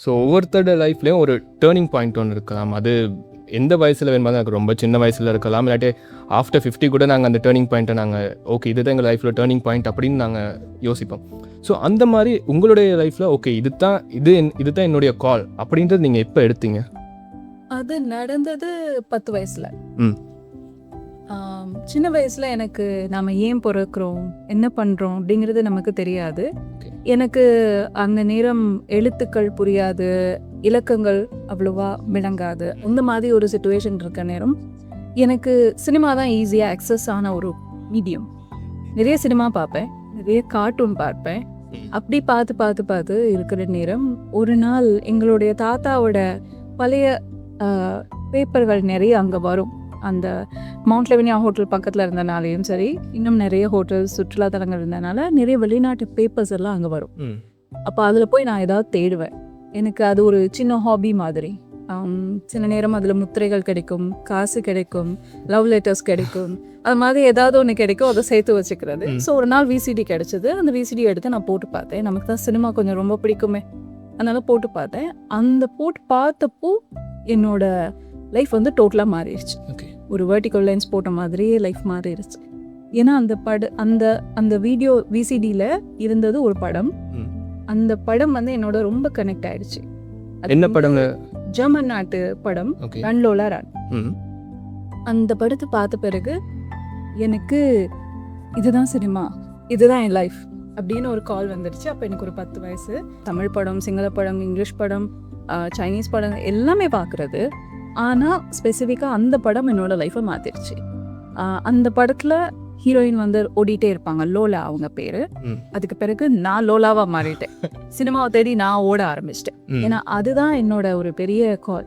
So ஒவ்வொருத்தரோட லைஃப்லேயும் ஒரு turning point ஒன்று இருக்கலாம். அது எந்த வயசில் வேணுமா, எனக்கு ரொம்ப சின்ன வயசில் இருக்கலாம், இல்லாட்டி ஆஃப்டர் 50 கூட நாங்கள் அந்த டேர்னிங் பாயிண்ட்டை நாங்கள் ஓகே இதுதான் எங்கள் லைஃப்பில் டேர்னிங் பாயிண்ட் அப்படின்னு நாங்கள் யோசிப்போம். ஸோ அந்த மாதிரி உங்களுடைய லைஃப்பில் ஓகே இதுதான் என்னுடைய கால் அப்படின்றது நீங்கள் எப்போ எடுத்தீங்க? அது நடந்தது 10 வயசுல. ம் சின்ன வயசுல எனக்கு நாம ஏன் பிறக்கிறோம், என்ன பண்றோம் அப்படிங்கிறது நமக்கு தெரியாது. எனக்கு அந்த நேரம் எழுத்துக்கள் புரியாது, இலக்கங்கள் அவ்வளோவா விளங்காது. இந்த மாதிரி ஒரு சுச்சுவேஷன் இருக்க நேரம் எனக்கு சினிமா தான் ஈஸியாக அக்சஸ் ஆன ஒரு மீடியம். நிறைய சினிமா பார்ப்பேன், நிறைய கார்ட்டூன் பார்ப்பேன். அப்படி பார்த்து பார்த்து பார்த்து இருக்கிற நேரம் ஒரு நாள் எங்களுடைய தாத்தாவோட பழைய பேப்பர்கள் நிறைய அங்கே வரும். அந்த மவுண்ட் லெவனியா ஹோட்டல் பக்கத்தில் இருந்தனாலையும் சரி, இன்னும் நிறைய ஹோட்டல்ஸ் சுற்றுலாத்தலங்கள் இருந்தனால நிறைய வெளிநாட்டு பேப்பர்ஸ் எல்லாம் அங்கே வரும். அப்போ அதில் போய் நான் ஏதாவது தேடுவேன். எனக்கு அது ஒரு சின்ன ஹாபி மாதிரி. சில நேரம் அதில் முத்திரைகள் கிடைக்கும், காசு கிடைக்கும், லவ் லெட்டர்ஸ் கிடைக்கும், அது மாதிரி ஏதாவது ஒன்று கிடைக்கும், அதை சேர்த்து வச்சுக்கிறது. ஸோ ஒரு நாள் விசிடி கிடைச்சது. அந்த விசிடி எடுத்து நான் போட்டு பார்த்தேன். நமக்கு தான் சினிமா கொஞ்சம் ரொம்ப பிடிக்குமே, அதனால போட்டு பார்த்தேன். அந்த போட்டு பார்த்தப்போ என்னோட லைஃப் வந்து டோட்டலாக மாறிடுச்சு. ஒரு வெர்டிகல் லைன்ஸ் போட்ட மாதிரியே லைஃப் மாறிடுச்சு. ஏன்னா அந்த வீடியோ விசிடியில் இருந்தது ஒரு படம். அந்த படம் வந்து என்னோட ரொம்ப கனெக்ட் ஆயிடுச்சு. என்ன படம்? ஜெர்மன் நாட்டு படம், ரன் லோலா ரன். அந்த படத்தை பார்த்த பிறகு எனக்கு இதுதான் சினிமா, இதுதான் என் லைஃப் அப்படின்னு ஒரு கால் வந்துடுச்சு. அப்போ எனக்கு ஒரு 10 வயசு. தமிழ் படம், சிங்கள படம், இங்கிலீஷ் படம், சைனீஸ் படம் எல்லாமே பார்க்குறது. ஆனால் ஸ்பெசிஃபிக்காக அந்த படம் என்னோட லைஃப்பை மாற்றிடுச்சு. அந்த படத்தில் ஹீரோயின் வந்து ஓடிட்டே இருப்பாங்க, லோலா அவங்க பேர். அதுக்கு பிறகு நான் லோலாவாக மாறிட்டேன். சினிமாவை தேடி நான் ஓட ஆரம்பிச்சிட்டேன். ஏன்னா அதுதான் என்னோட ஒரு பெரிய கால்.